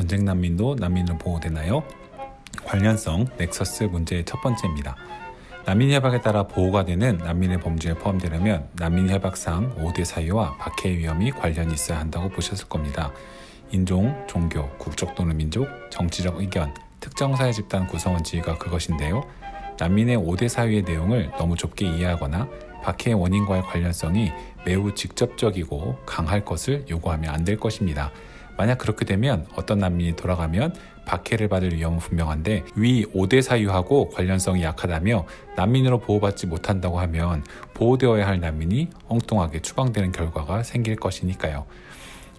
전쟁 난민도 난민으로 보호되나요? 관련성 넥서스 문제의 첫 번째입니다. 난민 협약에 따라 보호가 되는 난민의 범주에 포함되려면 난민 협약상 5대 사유와 박해의 위험이 관련이 있어야 한다고 보셨을 겁니다. 인종, 종교, 국적 또는 민족, 정치적 의견, 특정 사회 집단 구성원 지위가 그것인데요. 난민의 5대 사유의 내용을 너무 좁게 이해하거나 박해의 원인과의 관련성이 매우 직접적이고 강할 것을 요구하면 안 될 것입니다. 만약 그렇게 되면 어떤 난민이 돌아가면 박해를 받을 위험은 분명한데 위 5대 사유하고 관련성이 약하다며 난민으로 보호받지 못한다고 하면 보호되어야 할 난민이 엉뚱하게 추방되는 결과가 생길 것이니까요.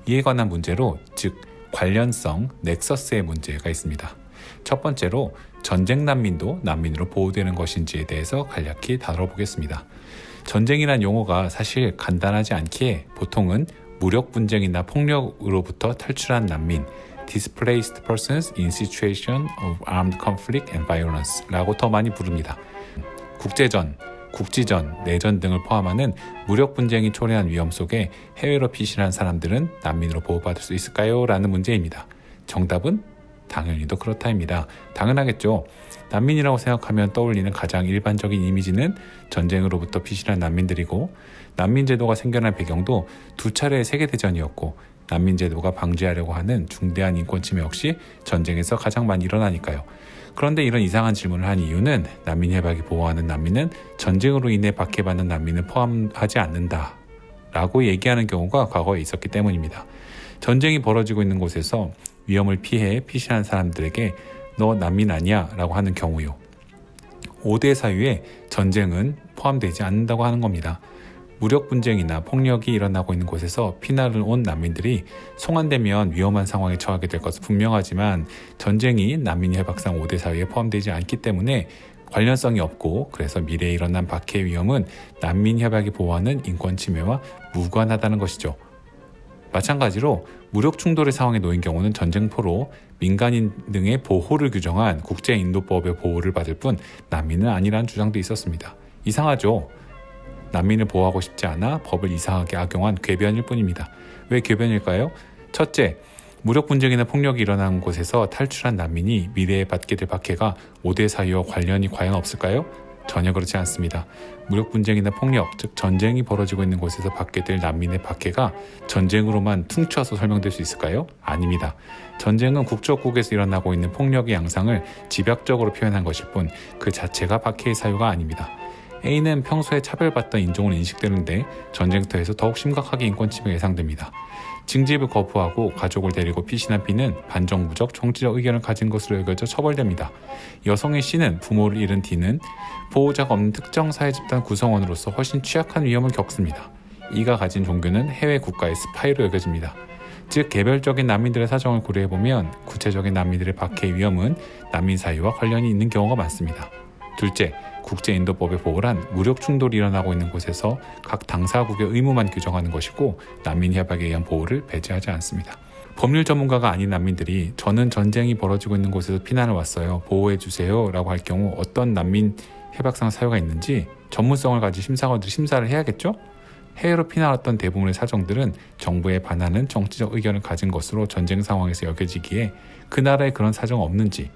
이에 관한 문제로 즉 관련성 넥서스의 문제가 있습니다. 첫 번째로 전쟁 난민도 난민으로 보호되는 것인지에 대해서 간략히 다뤄보겠습니다. 전쟁이란 용어가 사실 간단하지 않기에 보통은 무력 분쟁이나 폭력으로부터 탈출한 난민, Displaced Persons in Situation of Armed Conflict and Violence 라고 더 많이 부릅니다. 국제전, 국지전, 내전 등을 포함하는 무력 분쟁이 초래한 위험 속에 해외로 피신한 사람들은 난민으로 보호받을 수 있을까요? 라는 문제입니다. 정답은 당연히도 그렇다입니다. 당연하겠죠. 난민이라고 생각하면 떠올리는 가장 일반적인 이미지는 전쟁으로부터 피신한 난민들이고 난민 제도가 생겨난 배경도 두 차례의 세계대전이었고 난민 제도가 방지하려고 하는 중대한 인권 침해 역시 전쟁에서 가장 많이 일어나니까요. 그런데 이런 이상한 질문을 한 이유는 난민 협약이 보호하는 난민은 전쟁으로 인해 박해받는 난민을 포함하지 않는다 라고 얘기하는 경우가 과거에 있었기 때문입니다. 전쟁이 벌어지고 있는 곳에서 위험을 피해 피신한 사람들에게 너 난민 아니야 라고 하는 경우요. 5대 사유에 전쟁은 포함되지 않는다고 하는 겁니다. 무력 분쟁이나 폭력이 일어나고 있는 곳에서 피난을 온 난민들이 송환되면 위험한 상황에 처하게 될 것은 분명하지만 전쟁이 난민 협약상 5대 사유에 포함되지 않기 때문에 관련성이 없고 그래서 미래에 일어난 박해 위험은 난민 협약이 보호하는 인권 침해와 무관하다는 것이죠. 마찬가지로 무력 충돌의 상황에 놓인 경우는 전쟁포로 민간인 등의 보호를 규정한 국제인도법의 보호를 받을 뿐 난민은 아니라는 주장도 있었습니다. 이상하죠? 난민을 보호하고 싶지 않아 법을 이상하게 악용한 궤변일 뿐입니다. 왜 궤변일까요? 첫째, 무력 분쟁이나 폭력이 일어나는 곳에서 탈출한 난민이 미래에 받게 될 박해가 5대 사유와 관련이 과연 없을까요? 전혀 그렇지 않습니다. 무력 분쟁이나 폭력, 즉 전쟁이 벌어지고 있는 곳에서 받게 될 난민의 박해가 전쟁으로만 퉁쳐서 설명될 수 있을까요? 아닙니다. 전쟁은 국적국에서 일어나고 있는 폭력의 양상을 집약적으로 표현한 것일 뿐 그 자체가 박해의 사유가 아닙니다. A는 평소에 차별받던 인종으로 인식되는데 전쟁터에서 더욱 심각하게 인권 침해가 예상됩니다. 징집을 거부하고 가족을 데리고 피신한 B는 반정부적 정치적 의견을 가진 것으로 여겨져 처벌됩니다. 여성의 C는 부모를 잃은 D는 보호자가 없는 특정 사회 집단 구성원으로서 훨씬 취약한 위험을 겪습니다. E가 가진 종교는 해외 국가의 스파이로 여겨집니다. 즉 개별적인 난민들의 사정을 고려해보면 구체적인 난민들의 박해의 위험은 난민 사유와 관련이 있는 경우가 많습니다. 둘째, 국제인도법의 보호란 무력 충돌이 일어나고 있는 곳에서 각 당사국의 의무만 규정하는 것이고 난민 협약에 의한 보호를 배제하지 않습니다. 법률 전문가가 아닌 난민들이 저는 전쟁이 벌어지고 있는 곳에서 피난을 왔어요. 보호해주세요 라고 할 경우 어떤 난민 협약상 사유가 있는지 전문성을 가진 심사관들이 심사를 해야겠죠? 해외로 피난 왔던 대부분의 사정들은 정부에 반하는 정치적 의견을 가진 것으로 전쟁 상황에서 여겨지기에 그 나라에 그런 사정 없는지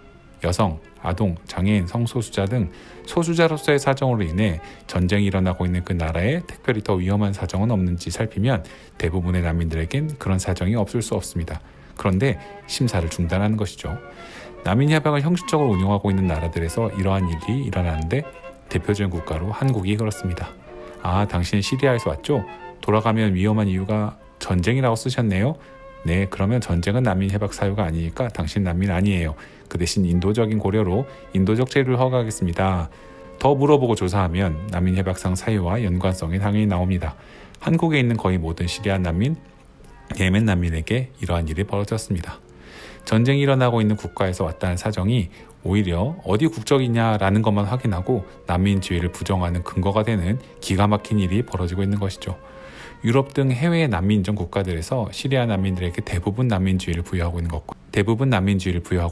여성, 아동, 장애인, 성소수자 등 소수자로서의 사정으로 인해 전쟁이 일어나고 있는 그 나라에 특별히 더 위험한 사정은 없는지 살피면 대부분의 난민들에겐 그런 사정이 없을 수 없습니다. 그런데 심사를 중단하는 것이죠. 난민 협약을 형식적으로 운용하고 있는 나라들에서 이러한 일이 일어나는데 대표적인 국가로 한국이 그렇습니다. 아, 당신은 시리아에서 왔죠? 돌아가면 위험한 이유가 전쟁이라고 쓰셨네요? 네, 그러면 전쟁은 난민 협약 사유가 아니니까 당신 난민 아니에요. 그 대신 인도적인 고려로 인도적 체류를 허가하겠습니다. 더 물어보고 조사하면 난민 협약상 사유와 연관성이 당연히 나옵니다. 한국에 있는 거의 모든 시리아 난민, 예멘 난민에게 이러한 일이 벌어졌습니다. 전쟁이 일어나고 있는 국가에서 왔다는 사정이 오히려 어디 국적이냐라는 것만 확인하고 난민 지위를 부정하는 근거가 되는 기가 막힌 일이 벌어지고 있는 것이죠. 유럽 등 해외의 난민 인정 국가들에서 시리아 난민들에게 대부분 난민주의를 부여하고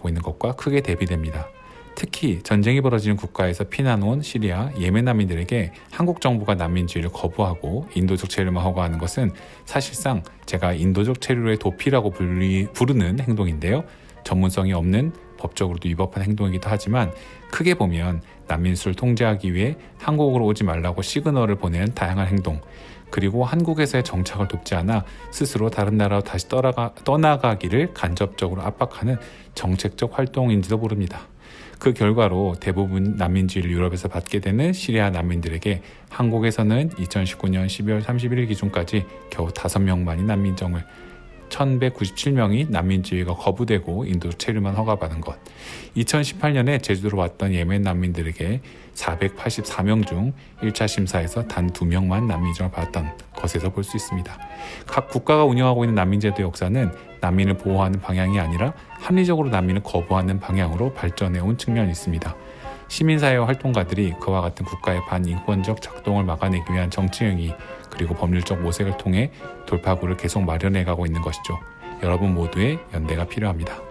있는 것과 크게 대비됩니다. 특히 전쟁이 벌어지는 국가에서 피난 온 시리아, 예멘 난민들에게 한국 정부가 난민주의를 거부하고 인도적 체류만 허가하는 것은 사실상 제가 인도적 체류의 도피라고 부르는 행동인데요. 전문성이 없는 법적으로도 위법한 행동이기도 하지만 크게 보면 난민 수를 통제하기 위해 한국으로 오지 말라고 시그널을 보내는 다양한 행동, 그리고 한국에서의 정착을 돕지 않아 스스로 다른 나라로 다시 떠나가기를 간접적으로 압박하는 정책적 활동인지도 모릅니다. 그 결과로 대부분 난민지위를 유럽에서 받게 되는 시리아 난민들에게 한국에서는 2019년 12월 31일 기준까지 겨우 5명만이 난민정을, 1197명이 난민지위가 거부되고 인도 체류만 허가받은 것, 2018년에 제주도로 왔던 예멘 난민들에게 484명 중 1차 심사에서 단 2명만 난민정을 받았던 것에서 볼 수 있습니다. 각 국가가 운영하고 있는 난민제도 역사는 난민을 보호하는 방향이 아니라 합리적으로 난민을 거부하는 방향으로 발전해온 측면이 있습니다. 시민사회와 활동가들이 그와 같은 국가의 반인권적 작동을 막아내기 위한 정치행위 그리고 법률적 모색을 통해 돌파구를 계속 마련해가고 있는 것이죠. 여러분 모두의 연대가 필요합니다.